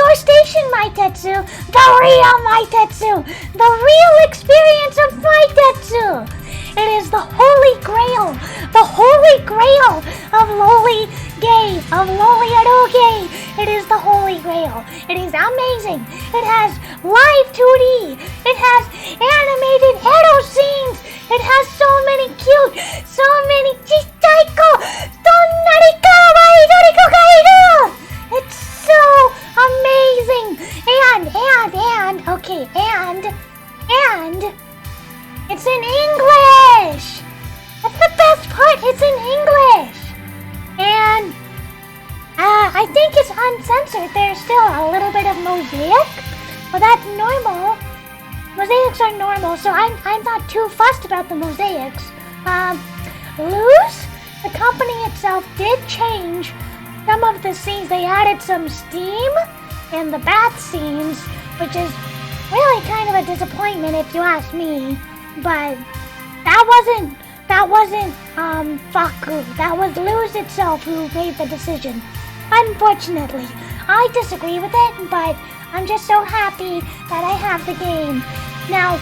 your station, Maitetsu. The real Maitetsu. The real experience of Maitetsu. It is the holy grail. The holy grail of loli gay, of loli aroge. It is the holy grail. It is amazing. It has live 2D. It has animated edo scenes. It has so many cute, so many chistaiko, tonnarika wa idoriko ga iru. It's so amazing. And it's in English. That's the best part. It's in English. And I think it's uncensored. There's still a little bit of mosaic, but that's normal. Mosaics are normal, so I'm not too fussed about the mosaics. Lose, the company itself did change some of the scenes. They added some steam in the bath scenes, which is really kind of a disappointment if you ask me. But that wasn't Faku. That was Lose itself who made the decision. Unfortunately, I disagree with it, but I'm just so happy that I have the game. Now,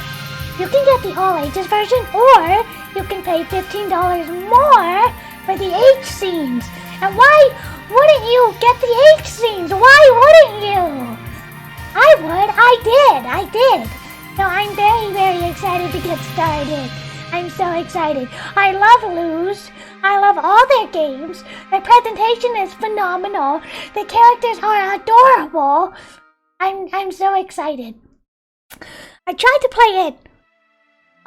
you can get the all ages version, or you can pay $15 more for the H scenes. And why wouldn't you get the H scenes? Why wouldn't you? I would. I did. So I'm very, very excited to get started. I'm so excited. I love Lose. I love all their games. Their presentation is phenomenal. The characters are adorable. I'm so excited. I tried to play it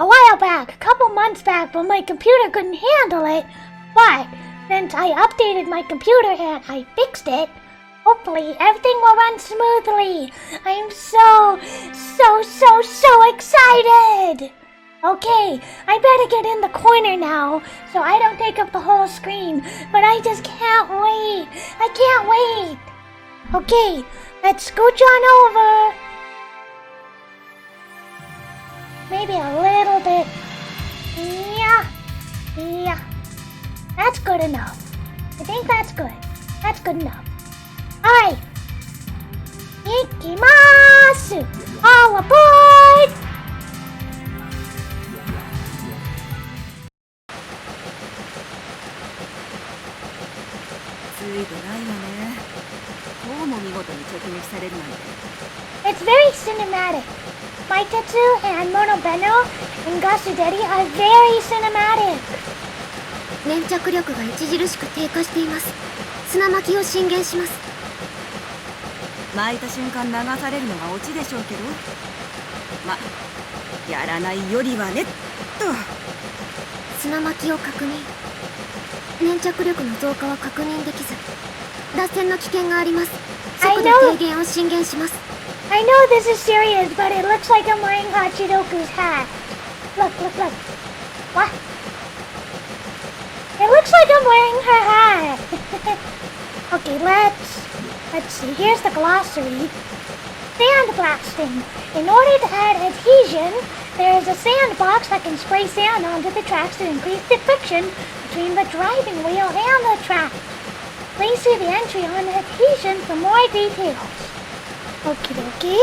a while back, a couple months back, but my computer couldn't handle it. But since I updated my computer and I fixed it, hopefully everything will run smoothly. I'm so excited. Okay, I better get in the corner now so I don't take up the whole screen. But I just can't wait. I can't wait. Okay, let's scooch on over. Maybe a little bit. Yeah. That's good enough. I think that's good. That's good enough. Alright. Ikimasu! All aboard! It's very cinematic. Maitetsu and Mono and Gasuderi are very cinematic. 粘着力が著しく低下しています。砂巻きを進言します。巻いた瞬間流されるのがオチでしょうけど、やらないよりはねっと。砂巻きを確認。粘着力の増加は確認できず、脱線の危険があります。速度低減を進言します。I know this is serious, but it looks like I'm wearing Hachiroku's hat. Look. What? It looks like I'm wearing her hat. Okay, let's see. Here's the glossary. Sandblasting. In order to add adhesion, there is a sandbox that can spray sand onto the tracks to increase the friction between the driving wheel and the track. Please see the entry on adhesion for more details. Okie dokie.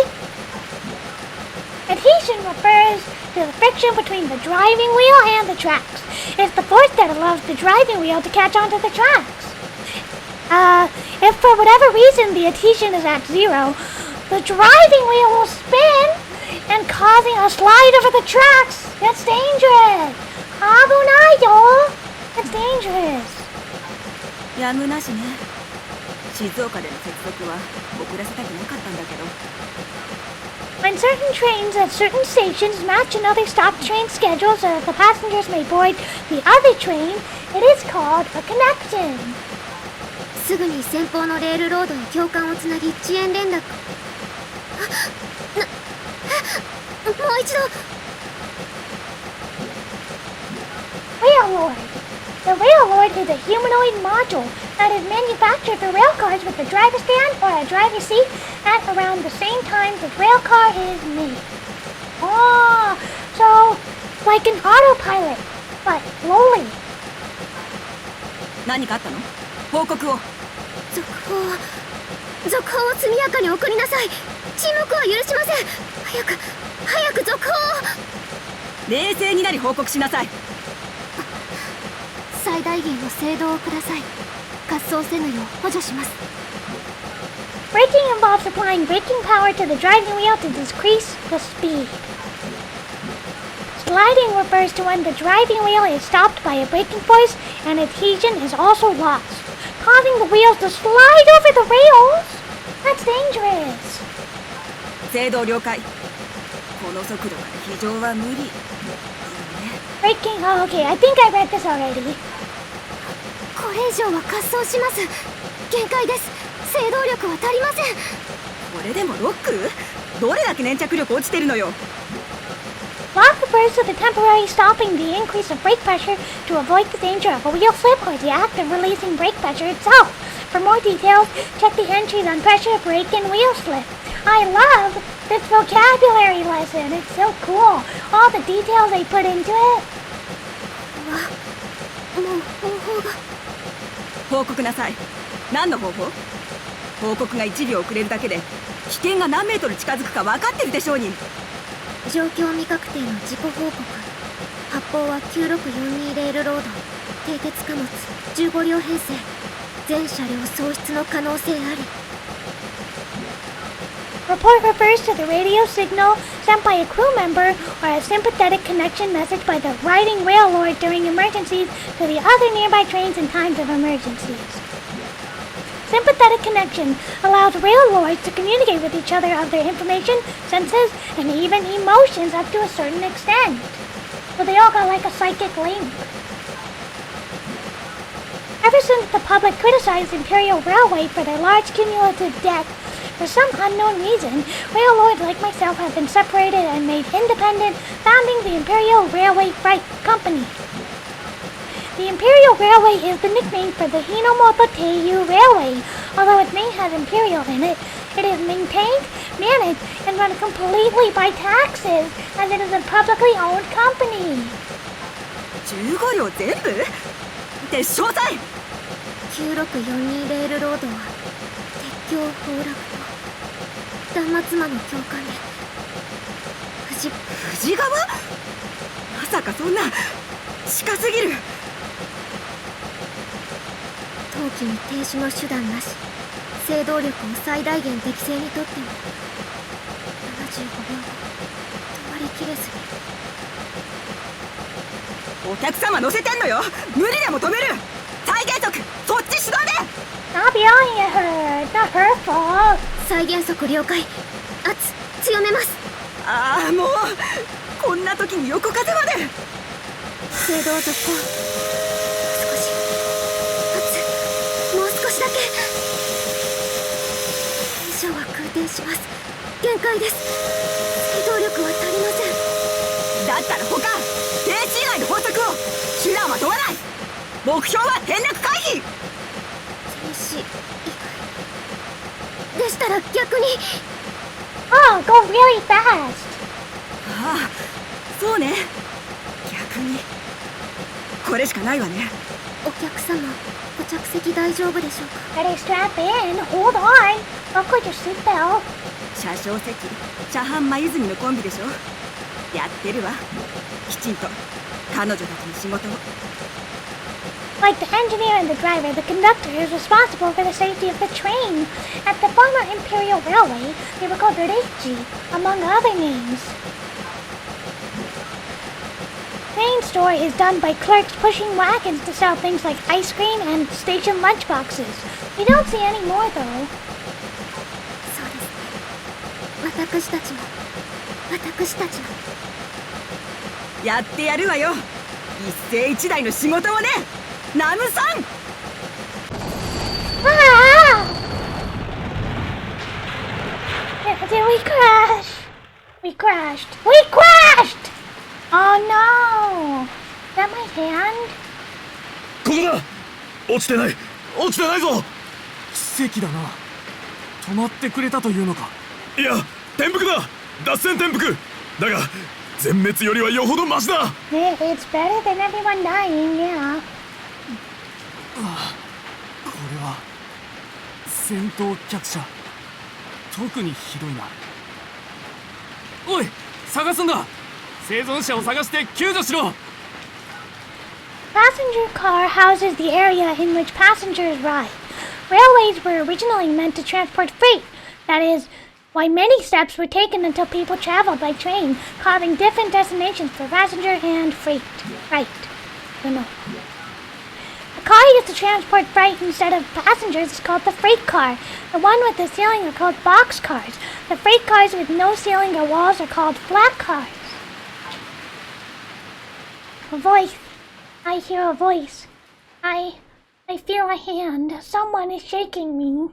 Adhesion refers to the friction between the driving wheel and the tracks. It's the force that allows the driving wheel to catch onto the tracks. If for whatever reason the adhesion is at 0, the driving wheel will spin and causing a slide over the tracks. That's dangerous. Abunai yo. That's dangerous. やむなしね。静岡での接続は遅らせたくなかったんだけど。When certain trains at certain stations match another stop train schedule so that the passengers may board the other train, it is called a connection. すぐに先方のレールロードに共感をつなぎ遅延連絡。もう一度。Railroad. The railroad is a humanoid module that is manufactured for railcars with a driver stand or a driver seat at around the same time the railcar is made. Oh, so like an autopilot, but slowly. 何かあったの？報告を。続報は続報を速やかに送りなさい。沈黙は許しません。早く続報を。冷静になり報告しなさい。最大限の精度をください。滑走せぬよう補助します。 Braking involves applying braking power to the driving wheel to decrease the speed. Sliding refers to when the driving wheel is stopped by a braking force and adhesion is also lost, causing the wheels to slide over the rails. That's dangerous. 制動了解。この速度から非常は無理。Braking, oh okay, I think I read this already. これ以上は滑走します。限界です。制動力は足りません。これでもロック？どれだけ粘着力落ちてるのよ。Lock refers to the temporary stopping the increase of brake pressure to avoid the danger of a wheel slip or the act of releasing brake pressure itself. For more details, check the entries on pressure, brake, and wheel slip. I love this vocabulary lesson. It's so cool. All the details they put into it. もう方法が。報告なさい。何の方法？報告が1秒遅れるだけで危険が何メートル近づくか分かってるでしょうに。状況未確定の事故報告。発砲は9642レールロード。蹄鉄貨物15両編成。全車両喪失の可能性あり。Report refers to the radio signal sent by a crew member or a sympathetic connection message by the riding railroad during emergencies to the other nearby trains in times of emergencies. Sympathetic connection allows railroads to communicate with each other of their information, senses, and even emotions up to a certain extent. So they all got like a psychic link. Ever since the public criticized Imperial Railway for their large cumulative debt, for some unknown reason, railroads like myself have been separated and made independent, founding the Imperial Railway Freight Company. The Imperial Railway is the nickname for the Hinomoto Teiyu Railway. Although its name has Imperial in it, it is maintained, managed, and run completely by taxes, as it is a publicly owned company. 15両全部？って詳細9642レールロードは鉄橋崩落と断末魔の教官で富士川？まさかそんな近すぎる。冬季に停止の手段なし。制動力を最大限適正にとっても75秒後止まりきれずに。お客様乗せてんのよ。無理でも止める。再減速そっち主導で。 Stop yelling at her. It's not her fault. 再減速了解。圧強めます。ああもうこんな時に横風まで。制動続行。もう少しだけ。以上は空転します。限界です。制動力は足りません。だったら他停止以外の法則を。手段は問わない。目標は転落回避。停止以外でしたら逆に。 Oh, go really fast. ああそうね。逆にこれしかないわね。お客様、ご着席大丈夫でしょうか。 Ready, strap in. Hold on. Buckle your seatbelt. 車掌席車販真泉のコンビでしょ。やってるわ。きちんと彼女たちの仕事を。Like the engineer and the driver, the conductor is responsible for the safety of the train. At the former Imperial Railway, they were called Reichi, among other names. Main store is done by clerks pushing wagons to sell things like ice cream and station lunchboxes. We don't see any more though. そうですね。私たちも。やってやるわよ。一世一代の仕事をね。ナムさん。Ah! Did we crash? We crashed. We crashed! Oh no! Is that my hand? ここだ。落ちてないぞ。奇跡だな。止まってくれたというのか。いや転覆だ。脱線転覆だが全滅よりはよほどマシだ。It's better than everyone dying, yeah. これは先頭客車、特にひどいな。おい、探すんだ。生存者を探して救助しろ。 Passenger car houses the area in which passengers ride. Railways were originally meant to transport freight. That is, why many steps were taken until people traveled by train, carving different destinations for passenger and freight. Right. No. A car used to transport freight instead of passengers is called the freight car. The one with the ceiling are called box cars. The freight cars with no ceiling or walls are called flat cars. A voice. I hear a voice. I feel a hand. Someone is shaking me.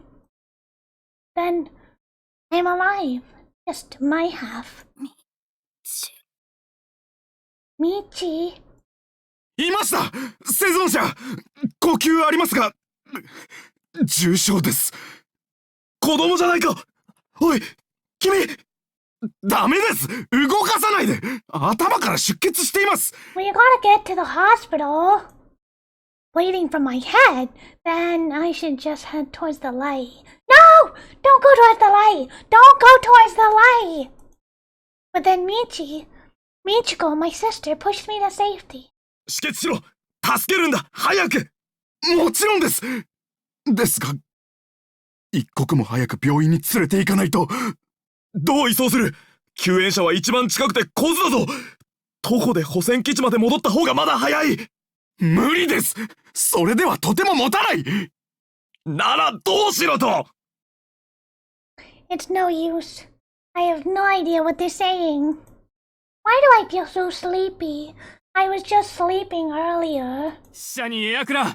Then I'm alive. Just my half. Michi. いました。生存者。呼吸ありますが重傷です。子供じゃないか。おい、君。ダメです。動かさないで。頭から出血しています。 We gotta get to the hospital. Bleeding from my head? Then I should just head towards the light. No! Don't go towards the light! Don't go towards the light! But then Michiko, my sister, pushed me to safety. 止血しろ。助けるんだ。早く。もちろんです。ですが、一刻も早く病院に連れて行かないと。どう移送する？救援車は一番近くて小津だぞ。徒歩で保線基地まで戻った方がまだ早い。無理です。それではとても持たない。ならどうしろと。 It's no use. I have no idea what they're saying. Why do I feel so sleepy? I was just sleeping earlier. 車にエアクラ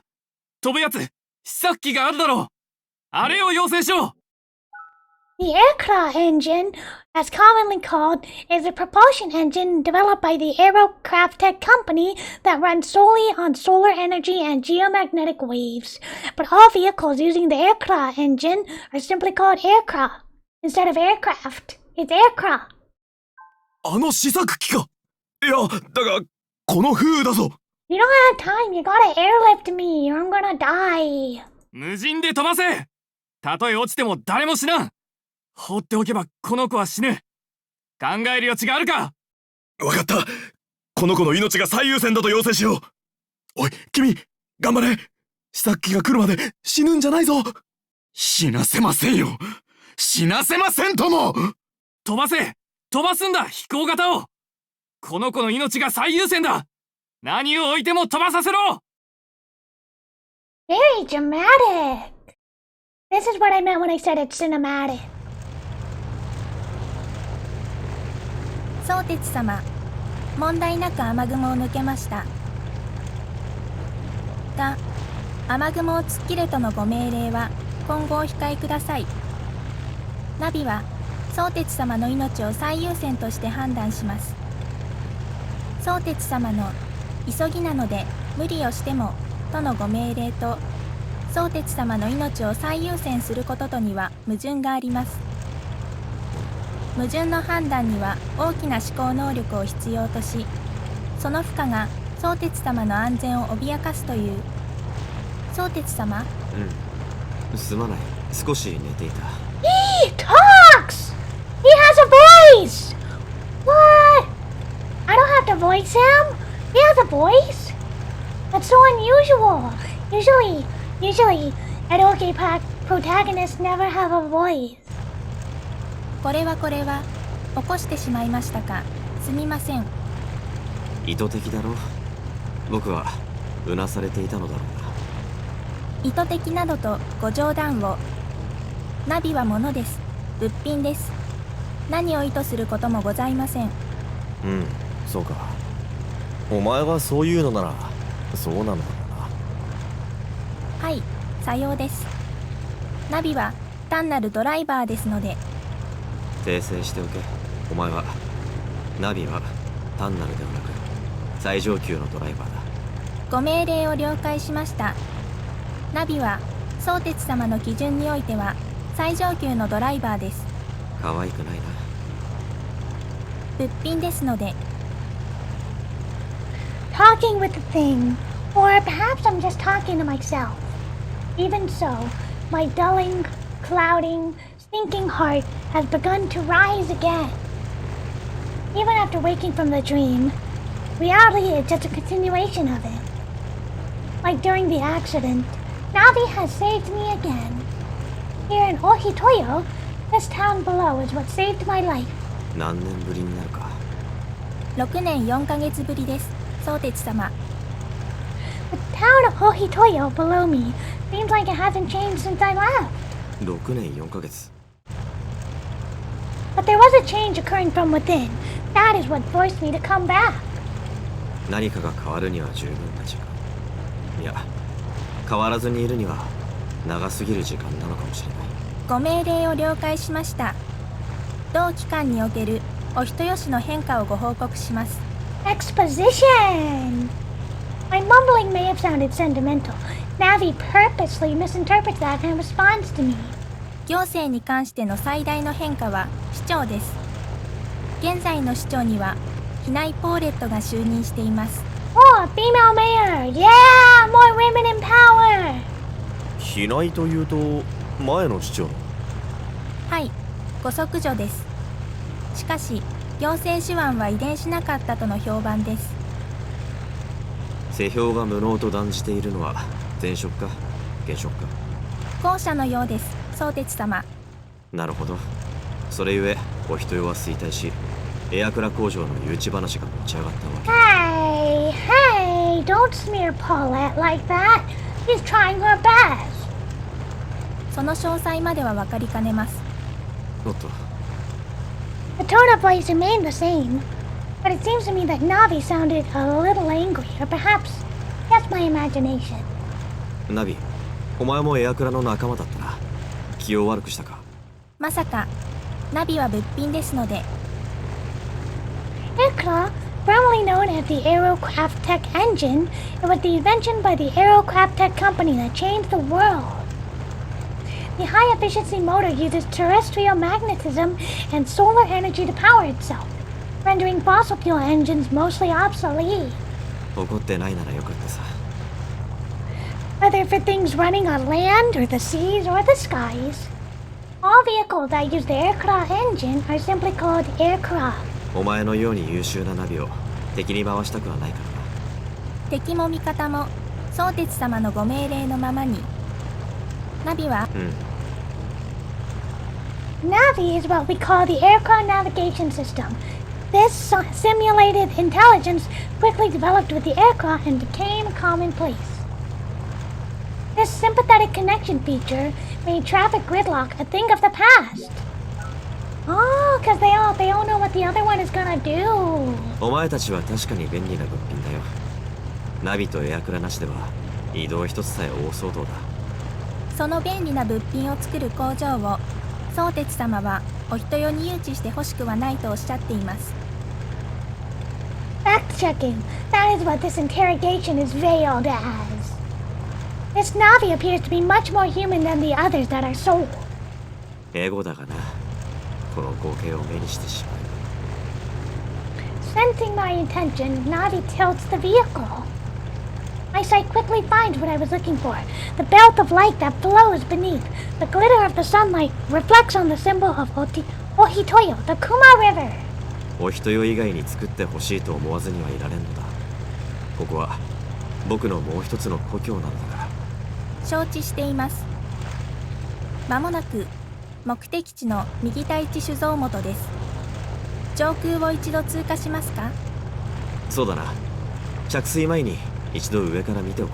飛ぶやつ、試作機があるだろう。あれを要請しろ。 The aircraft engine, as commonly called, is a propulsion engine developed by the Aerocraft Tech Company that runs solely on solar energy and geomagnetic waves. But all vehicles using the aircraft engine are simply called aircraft. Instead of aircraft, it's aircraft. あの試作機か。いや、だが、この風だぞ。You don't have time, you gotta airlift me, or I'm gonna die. 無人で飛ばせ。たとえ落ちても誰も死なん。放っておけばこの子は死ぬ。考える余地があるか。わかった。この子の命が最優先だと要請しよう。おい、君、頑張れ。試作機が来るまで死ぬんじゃないぞ。死なせませんよ。死なせませんとも。飛ばせ。飛ばすんだ、飛行型を。この子の命が最優先だ。何を置いても飛ばさせろ。 Very dramatic. This is what I meant when I said it's cinematic. 相鉄様、問題なく雨雲を抜けました。が、雨雲を突っ切れとのご命令は今後お控えください。ナビは相鉄様の命を最優先として判断します。相鉄様の急ぎなので無理をしてもとのご命令と、相鉄様の命を最優先することとには矛盾があります。矛盾の判断には大きな思考能力を必要とし、その負荷が相鉄様の安全を脅かすという。相鉄様？すまない。少し寝ていた。He talks! He has a voice! What? I don't have to voice him? He has a voice? That's so unusual. Usually, eroge protagonists never have a voice. これは起こしてしまいましたか。すみません。意図的だろう。僕はうなされていたのだろう意図的などとご冗談を。ナビは物です。物品です。何を意図することもございません。そうか。お前はそういうのならそうなのだろうな。はい、さようです。ナビは単なるドライバーですので。訂正しておけ。お前はナビは単なるではなく最上級のドライバーだ。ご命令を了解しました。ナビは相鉄様の基準においては最上級のドライバーです。可愛くないな。物品ですので。 Talking with the thing, or perhaps I'm just talking to myself. Even so, my dulling clouding, stinking heart has begun to rise again. Even after waking from the dream, reality is just a continuation of it. Like during the accident, Navi has saved me again. Here in Ohitoyo, this town below is what saved my life. 何年ぶりになるか。6年4ヶ月ぶりです、相鉄様。The town of Ohitoyo below me seems like it hasn't changed since I left. 6年4ヶ月。But there was a change occurring from within. That is what forced me to come back. 何かが変わるには十分な時間。いや、変わらずにいるには長すぎる時間なのかもしれない。ご命令を了解しました。同期間におけるお人よしの変化をご報告します。Exposition! My mumbling may have sounded sentimental. Navi purposely misinterprets that and responds to me. 行政に関しての最大の変化は市長です。現在の市長にはヒナイ・ポーレットが就任しています。Oh, female mayor! Yeah! More women in power! 避内というと前の市長の。はい、ご息女です。しかし行政手腕は遺伝しなかったとの評判です。世評が無能と断じているのは前職か現職か。後者のようです、相鉄様。なるほど。それゆえお人よは衰退し、エアクラ工場の誘致話が持ち上がったわけ。 Hey, don't smear Paulette like that. She's trying her best. その詳細までは分かりかねます。おっと。The tone of voice remained the same, but it seems to me that Navi sounded a little angry, or perhaps just my imagination. ナビ、お前もエアクラの仲間だったな。気を悪くしたか。まさかナビは物品ですので。Aircraft, formerly known as the Aerocraft Tech Engine, it was the invention by the Aerocraft Tech Company that changed the world. The high-efficiency motor uses terrestrial magnetism and solar energy to power itself, rendering fossil fuel engines mostly obsolete. 怒ってないならよかったさ。Whether for things running on land or the seas or the skies, all vehicles that use the aircraft engine are simply called aircraft. お前のように優秀なナビを敵に回したくはないからな。敵も味方も相鉄様のご命令のままに。ナビは、Navi is what we call the aircraft navigation system. This simulated intelligence quickly developed with the aircraft and became commonplace. This sympathetic connection feature made traffic gridlock a thing of the past. Oh, because they all know what the other one is gonna do. お前たちは確かに便利な物品だよ。ナビとエアクラなしでは移動一つさえ大騒動だ。その便利な物品を作る工場を相鉄様はお人よに誘致してほしくはないとおっしゃっています。Fact checking. That is what this interrogation is veiled as. This Navi appears to be much more human than the others that are sold. エゴだがな。この光景を目にしてしまう。Sensing my intention, Navi tilts the vehicle. My sight quickly finds what I was looking for. The belt of light that flows beneath. The glitter of the sunlight reflects on the symbol of Ohitoyo, the Kuma River. お人よ以外に作ってほしいと思わずにはいられんのだ。ここは僕のもう一つの故郷なのだから。承知しています。まもなく目的地の右対地酒造元です。上空を一度通過しますか？そうだな。着水前に一度上から見ておこ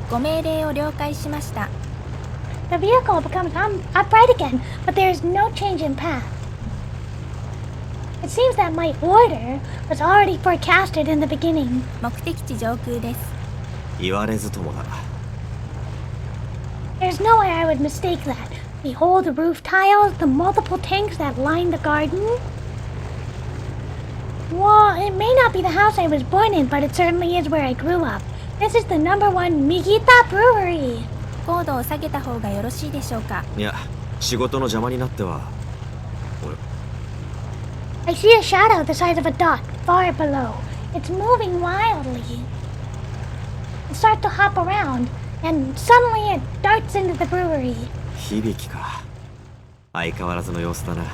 う。ご命令を了解しました。The vehicle becomes upright again, but there is no change in path. It seems that my order was already forecasted in the beginning. 目的地上空です。言われずともだ。There's no way I would mistake that. Behold the roof tiles, the multiple tanks that line the garden. Well, it may not be the house I was born in, but it certainly is where I grew up. This is the #1 Migita Brewery. 高度を下げた方がよろしいでしょうか。いや、仕事の邪魔になっては。I see a shadow the size of a dot far below. It's moving wildly. It starts to hop around, and suddenly it darts into the brewery. 響か。相変わらずの様子だな。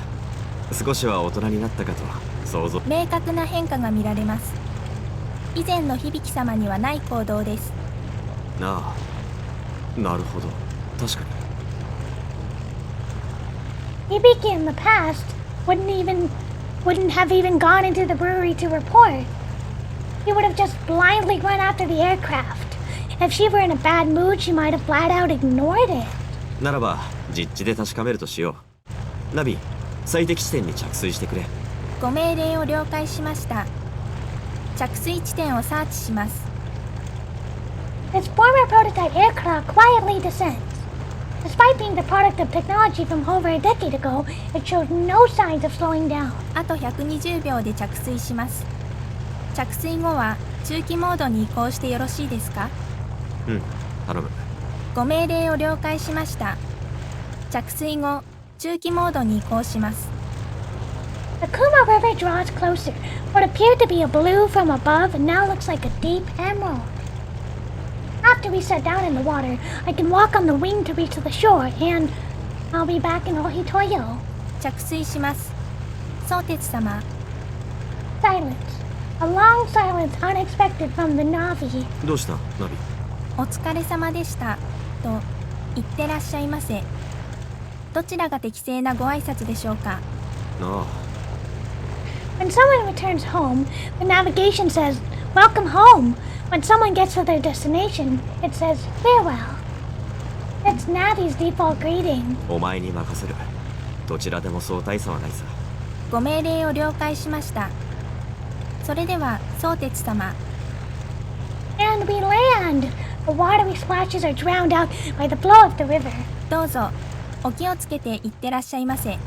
少しは大人になったかと想像。明確な変化が見られます。以前の響様にはない行動です。なあ、なるほど、確かに。 Hibiki in the past wouldn't have even gone into the brewery to report. He would have just blindly run after the aircraft. If she were in a bad mood, she might have flat out ignored it. ならば実地で確かめるとしよう。ナビ、最適地点に着水してくれ。ご命令を了解しました。着水地点をサーチします。This former prototype aircraft quietly descends. Despite being the product of technology from over a decade ago, it shows no signs of slowing down. あと120秒で着水します。着水後は中期モードに移行してよろしいですか？うん、頼む。ご命令を了解しました。着水後、中期モードに移行します。The Kuma River draws closer. What appeared to be a blue from above now looks like a deep emerald. After we set down in the water, I can walk on the wing to reach the shore, and I'll be back in Ohitoyo. 着水します。相鉄様。Silence. A long silence unexpected from the Navi. どうしたナビ。お疲れ様でしたと言ってらっしゃいませ。どちらが適正なご挨拶でしょうか？なあ。When someone returns home, the navigation says, "Welcome home." When someone gets to their destination, it says, "Farewell." That's Navi's default greeting. お前に任せる。どちらでもそう大差はないさ。ご命令を了解しました。それでは相鉄様。And we land. The watery splashes are drowned out by the flow of the river. どうぞお気をつけていってらっしゃいませ。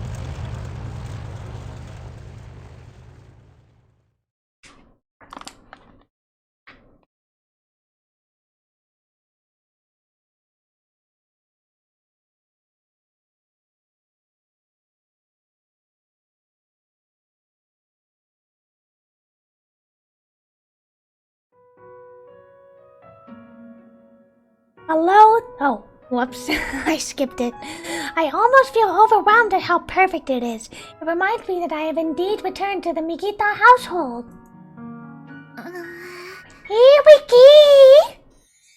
Hello? Oh, whoops. I skipped it. I almost feel overwhelmed at how perfect it is. It reminds me that I have indeed returned to the Mikita household. Hibiki!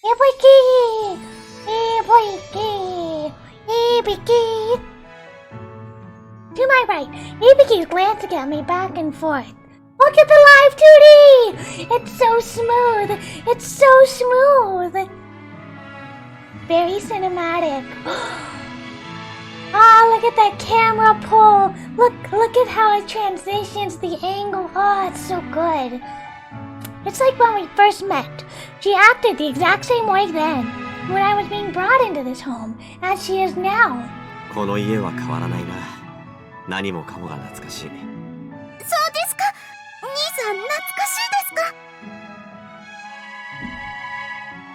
Hibiki! Hibiki! Hibiki! To my right, Hibiki's glancing at me back and forth. Look at the live 2D! It's so smooth! It's so smooth! Very cinematic. Ah, look at that camera pull. Look at how it transitions the angle. Oh, it's so good. It's like when we first met. She acted the exact same way then, when I was being brought into this home, as she is now. この家は変わらないな。何もかもが懐かしい。そうですか。兄さん懐かしいですか。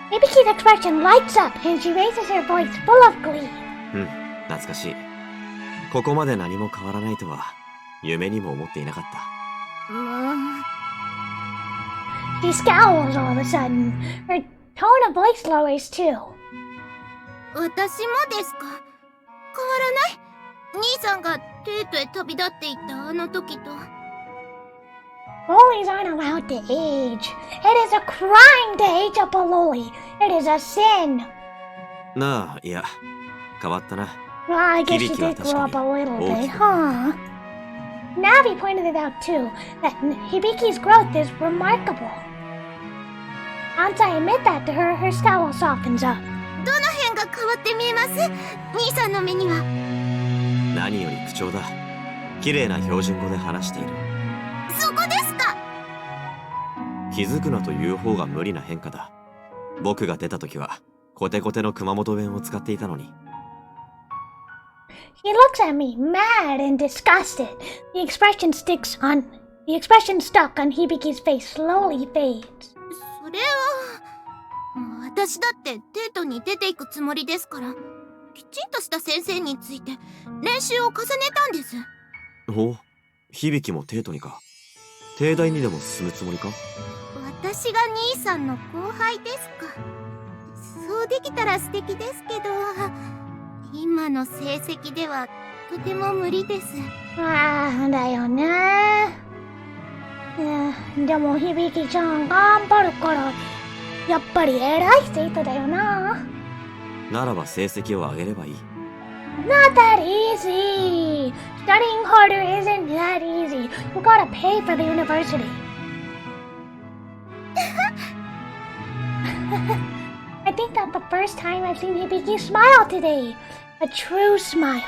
Hibiki's expression lights up and she raises her voice full of glee. うん、懐かしい。ここまで何も変わらないとは夢にも思っていなかった。She scowls all of a sudden. Her tone of voice lowers too. 私もですか。変わらない。兄さんがテートへ旅立っていったあの時と。Lollies aren't allowed to age. It is a crime to age up a lolly. It is a sin. なあ、いや、変わったな。Well, I guess she did grow up a little bit, huh? Navi pointed it out too, that Hibiki's growth is remarkable. Once I admit that to her, her scowl softens up. どの辺が変わって見えます？兄さんの目には。何より口調だ。綺麗な標準語で話している。そこですか。気づくなという方が無理な変化だ。僕が出た時はコテコテの熊本弁を使っていたのに。He looks at me, mad and disgusted. The expression stuck on Hibiki's face slowly fades. それは私だってテートに出ていくつもりですから、きちんとした先生について練習を重ねたんです。お、響もテートにか。帝大にでも進むつもりか。私が兄さんの後輩ですか。そうできたら素敵ですけど、今の成績ではとても無理です。ああ、だよね。でも響ちゃん頑張るから、やっぱり偉い生徒だよな。ならば成績を上げればいい。Not that easy. Studying harder isn't that easy. You gotta pay for the university. I think that's the first time I've seen Hibiki smile today. A true smile.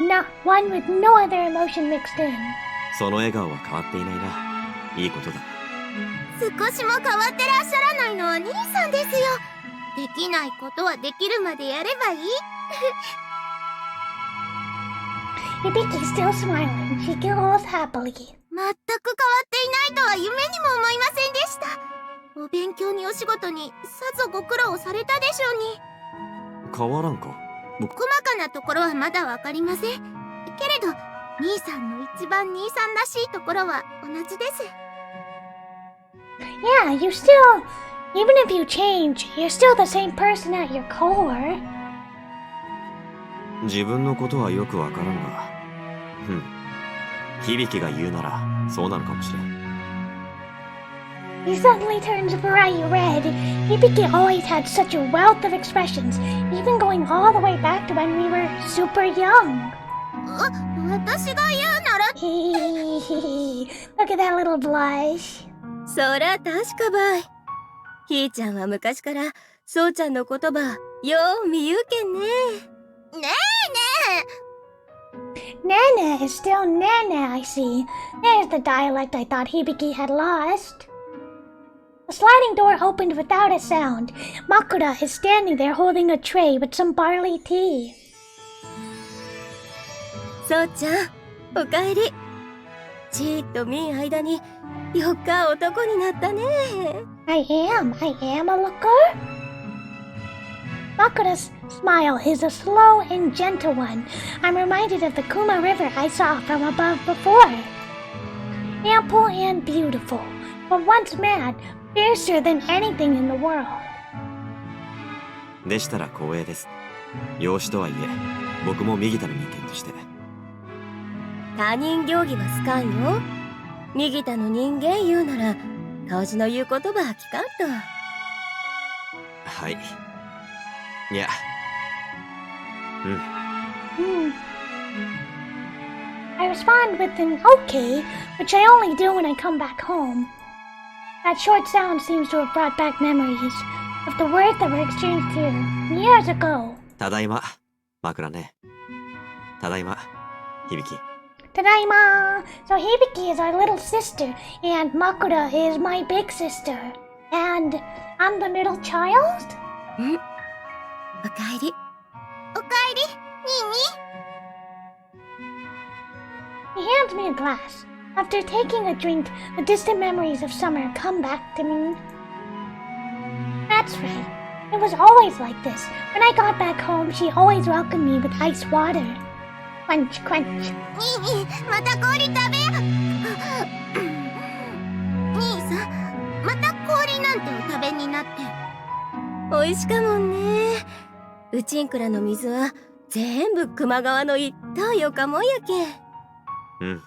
Not one with no other emotion mixed in. その笑顔は変わっていないな。いいことだ。少しも変わってらっしゃらないのは兄さんですよ。できないことはできるまでやればいい。Hibiki's still smiling. She giggles happily. 全く変わっていないとは夢にも思いませんでした。お勉強にお仕事にさぞご苦労されたでしょうに。変わらんか。細かなところはまだわかりません。けれど兄さんの一番兄さんらしいところは同じです。Yeah, you still, even if you change, you're still the same person at your core. 自分のことはよくわからんが、響が言うならそうなのかもしれん。He suddenly turns bright red. Hibiki always had such a wealth of expressions, even going all the way back to when we were super young. 私が言うなら Look at that little blush. そら確かばい。ひーちゃんは昔からそうちゃんの言葉よう見ゆうけんね。ねえ Nana is still Nana, I see. There's the dialect I thought Hibiki had lost. The sliding door opened without a sound. Makura is standing there holding a tray with some barley tea. そうちゃん、おかえり。ちーっと見ん間によっか男になったね。I am a looker. Makura's smile is a slow and gentle one. I'm reminded of the Kuma River I saw from above before. Ample and beautiful, but once mad, fiercer than anything in the world. でしたら光栄です。養子とはいえ、僕も右田の人間として。他人行儀は好かんよ。右田の人間言うなら、当時の言う言葉は聞かんと。はい。いや。I respond with an okay, which I only do when I come back home. That short sound seems to have brought back memories of the words that were exchanged here years ago. ただいま、枕ね。ただいま、響。Tadaima! So Hibiki is our little sister, and Makura is my big sister. And I'm the middle child? おかえり。おかえり、ニーニー。 He hands me a glass. After taking a drink, the distant memories of summer come back to me. That's right. It was always like this. When I got back home, she always welcomed me with ice water. Crunch, crunch. ニーニー、また氷食べよ。兄さん、また氷なんてお食べになって。おいしかもんね。うちんくらの水は全部球磨川の一等よかもんやけん。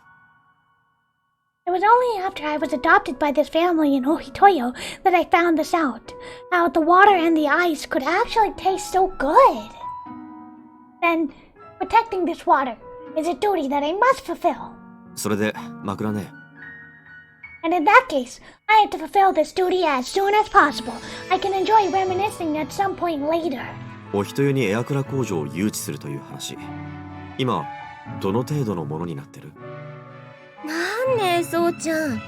It was only after I was adopted by this family in Ohitoyo that I found this out. How the water and the ice could actually taste so good. Then, protecting this water is a duty that I must fulfill. それで、枕ね。And in that case, I have to fulfill this duty as soon as possible. I can enjoy reminiscing at some point later. お人よにエアクラ工場を誘致するという話。今、どの程度のものになってる？なんねそうちゃん。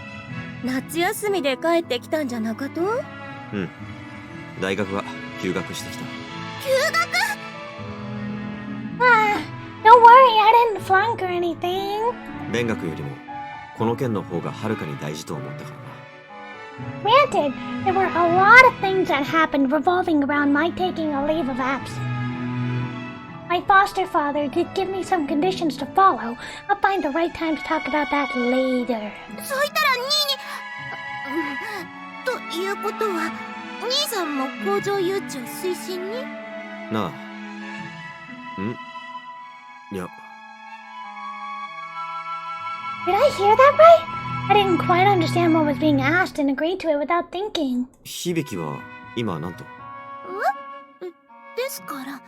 夏休みで帰ってきたんじゃなかと？大学は休学してきた。休学？ Don't worry, I didn't flunk or anything. 勉学よりも、この件の方がはるかに大事と思ったからな。Granted, there were a lot of things that happened revolving around my taking a leave of absence. My foster father did give me some conditions to follow. I'll find the right time to talk about that later. そういったらニーニー。ということは、兄さんも工場誘致を推進に？なあ、いや、 Did I hear that right? I didn't quite understand what was being asked and agreed to it without thinking. 響は今なんと？ですから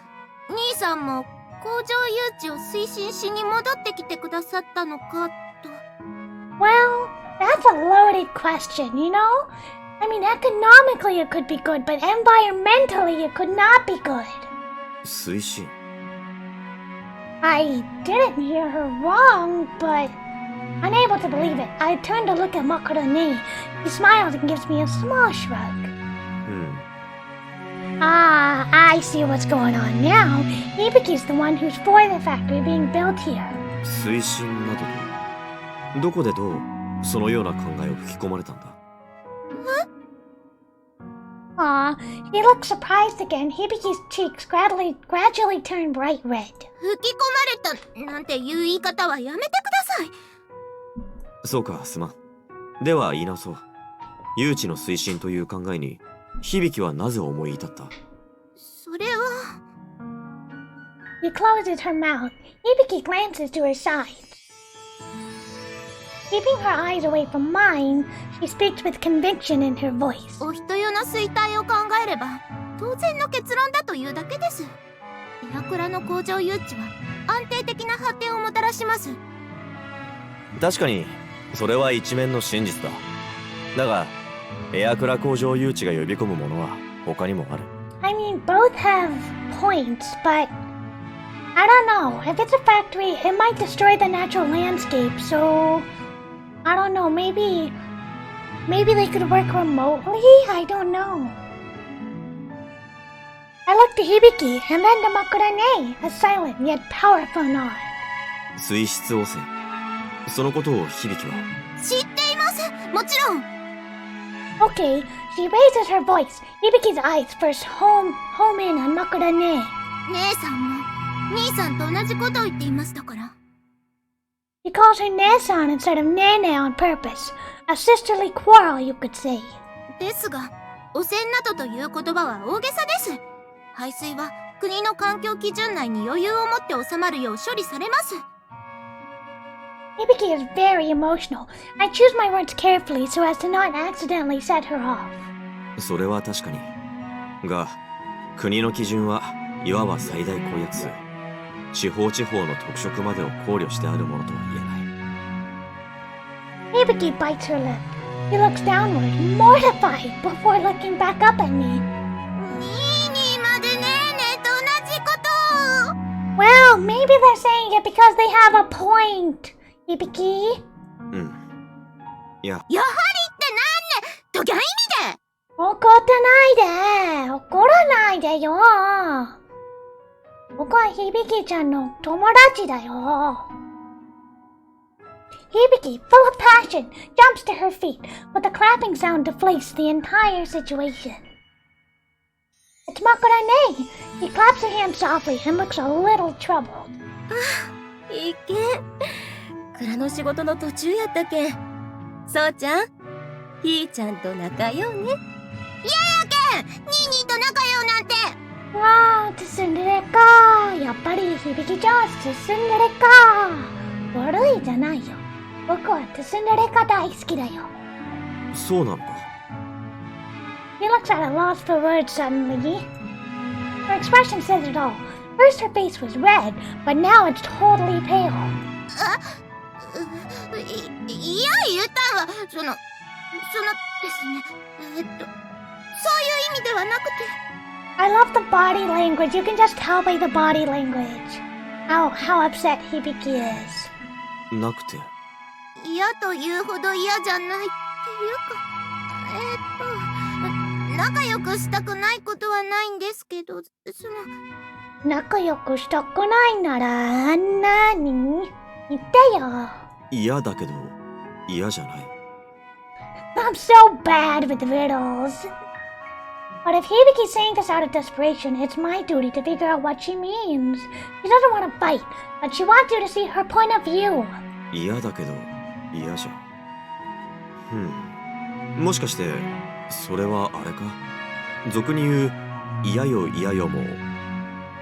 兄さんも工場誘致を推進しに戻ってきてくださったのかと。 Well, that's a loaded question, you know? I mean, economically it could be good, but environmentally it could not be good. 推進？ I didn't hear her wrong, but unable to believe it, I turned to look at Makurane. He smiles and gives me a small shrug. Ah, I see what's going on now. Ibuki's the one who's for the factory being built here. 推進などと？どこでどうそのような考えを吹き込まれたんだ？ Aw, he looked surprised again. Hibiki's cheeks gradually turned bright red. 吹き込まれたなんていう言い方はやめてください。そうか、すまん。では言い直そう。誘致の推進という考えに響はなぜ思い至った？それは。 He closes her mouth. Hibiki glances to her side. Keeping her eyes away from mine, she speaks with conviction in her voice. お人よの衰退を考えれば当然の結論だというだけです。エアクラの工場誘致は安定的な発展をもたらします。確かにそれは一面の真実だ。だがエアクラ工場誘致が呼び込むものは他にもある。 I mean, both have points, but I don't know. If it's a factory, it might destroy the natural landscape, so I don't know, maybe they could work remotely? I don't know. I looked to Hibiki and then to Makurane, a silent yet powerful nod. 水質汚染。そのことを響は？知っています。もちろん。 Okay, she raises her voice. Hibiki's eyes first home in on Makurane. 姉さんも兄さんと同じことを言っていましたから。 He calls her Ne-san instead of Nene on purpose. A sisterly quarrel, you could say. ですが、汚染などという言葉は大げさです。排水は国の環境基準内に余裕を持って収まるよう処理されます。 Hibiki is very emotional. I choose my words carefully so as to not accidentally set her off. それは確かに。が、国の基準はいわば最大公約数。地方の特色までを考慮してあるものとは言えない。 Hibiki bites her lip. He looks downward, mortified, before looking back up at me. にまでねえねえと同じことを。 Well, maybe they're saying it because they have a point. Hibiki? いや。やはりってなんでとぎゃ意味で。怒らないでよ。僕は響ちゃんの友達だよ。Hibiki, full of passion, jumps to her feet with a clapping sound deflates the entire situation. It's Makurane. He claps her hands softly and looks a little troubled. いけん。蔵の仕事の途中やったけん。そうちゃん、ひーちゃんと仲ようね。いややけん、ニーニーと仲良うなんて。わー、ツンデレか。やっぱり響ちゃんはツンデレか。悪いじゃないよ。僕はツンデレが大好きだよ。そうなのか。He looks at a loss for words suddenly. Her expression says it all. First her face was red, but now it's totally pale. いや言ったんはそのですねそういう意味ではなくて。 I love the body language. You can just tell by the body language how upset Hibiki is. なくて。嫌というほど嫌じゃないっていうか仲良くしたくないことはないんですけど、仲良くしたくないなら何？言ってよ。嫌だけど嫌じゃない。 I'm so bad with riddles. But if Hibiki's saying this out of desperation, it's my duty to figure out what she means. She doesn't want to fight, but she wants you to see her point of view. 嫌だけど嫌じゃん。もしかしてそれはあれか？俗に言う嫌よ嫌よも。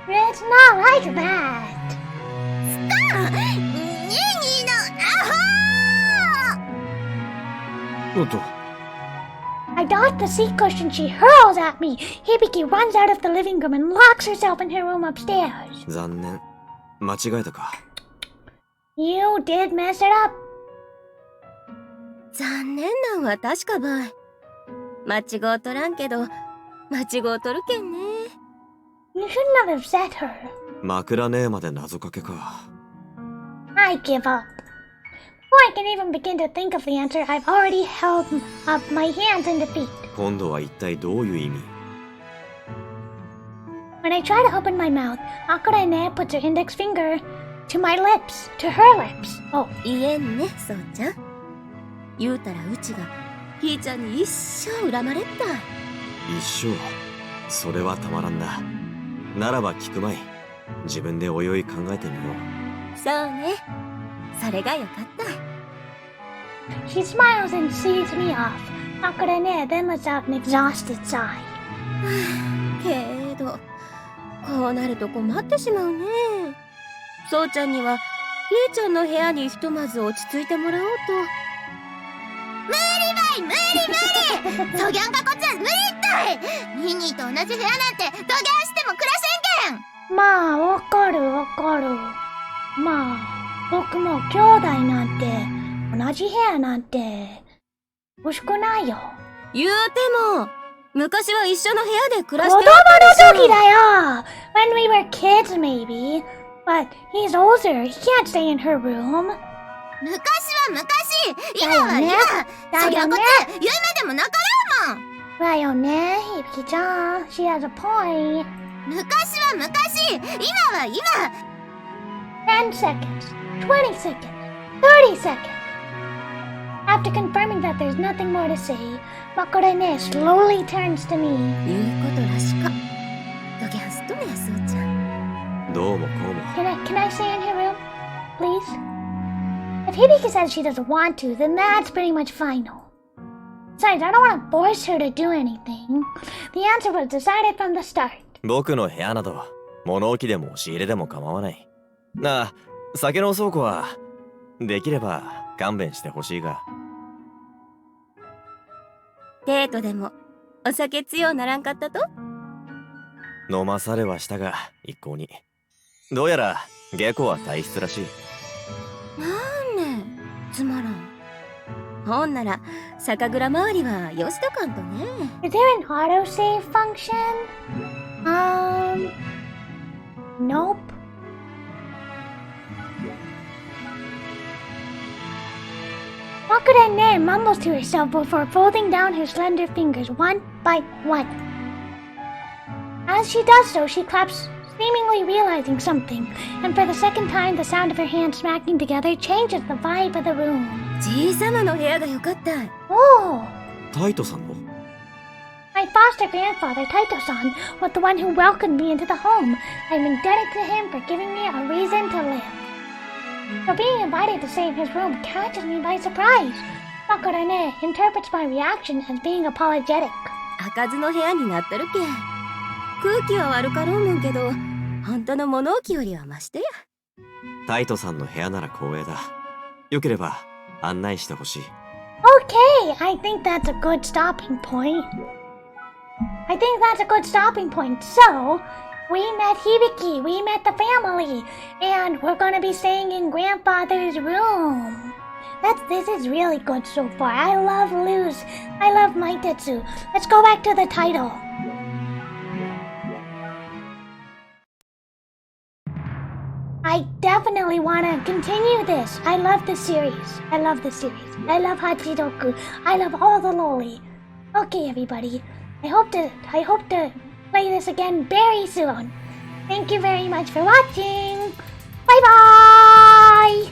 It's It's not like that. ニーのアホおっと、 I dodged the seat cushion she hurls at me. Hibiki runs out of the living room and locks herself in her room upstairs. 残念。間違えたか。You did mess it up. 残念なんは確かばい。間違うとらんけど、間違うとるけんね。You shouldn't have upset her. 枕ねえまで謎かけか。I give up. Before I can even begin to think of the answer, I've already held up my hands in defeat. 今度は一体どういう意味？ When I try to open my mouth, Akurane puts her index finger to my lips, to her lips. Oh, 言えんね、そうちゃん。言うたらうちがひーちゃんに一生恨まれった。一生。それはたまらんな。ならば聞くまい。自分でおいおい考えてみよう。そうね。それがよかった。she smiles and sees me off. Akurane then lets out an exhausted sigh. けど、こうなると困ってしまうね。そうちゃんにはひーちゃんの部屋にひとまず落ち着いてもらおうと。無理そぎゃんかこっちは無理ったい。ニーと同じ部屋なんてどげんしても暮らせんけん。まあ、わかる。まあ、僕も兄弟なんて、同じ部屋なんて、欲しくないよ。言うても、昔は一緒の部屋で暮ら子供してたの時だよ。When we were kids, maybe. But he's older. He can't stay in her room. 昔は昔、今は今。そぎゃんこっちは言うまでもなかろうもん。だよね、ひびきちゃん。She has a point. 昔は昔、今は今。 10 seconds, 20 seconds, 30 seconds. After confirming that there's nothing more to say, Makurene slowly turns to me. 言うことらしか。どぎゃんすっとね、そうちゃん。どうもこうも。Can I stay in her room, please? If Hibiki says she doesn't want to, then that's pretty much final. Besides, I don't want to force her to do anything. The answer was decided from the start. 僕の部屋など、物置でも押し入れでも構わない。なあ、酒の倉庫は、できれば勘弁してほしいが。デートでもお酒強うならんかったと？飲まされはしたが、一向に。どうやら、下戸は体質らしい。なんね、つまらん。ほんなら、酒蔵周りはよしとかんとね。Is there an autosave function? Nope. Makurene mumbles to herself before folding down her slender fingers one by one. As she does so, she claps, seemingly realizing something, and for the second time, the sound of her hands smacking together changes the vibe of the room. じいさまの部屋がよかった。Oh! タイトさんの？ My foster grandfather, T.I.T.S, was the one who welcomed me into the home. I'm indebted to him for giving me a reason to live. So being invited to stay in his room catches me by surprise. Makurene interprets my reaction as being apologetic. 開かずの部屋になっとるけん。空気は悪かろうもんけど、本当の物置よりはましてや。タイトさんの部屋なら光栄だ。よければ案内してほしい。Okay, I think that's a good stopping point. So, we met Hibiki, we met the family, and we're gonna be staying in grandfather's room. This is really good so far. I love Luz. I love Maitetsu. Let's go back to the title. I definitely want to continue this. I love this series. I love Hachiroku. I love all the loli. Okay, everybody. I hope to play this again very soon. Thank you very much for watching. Bye bye.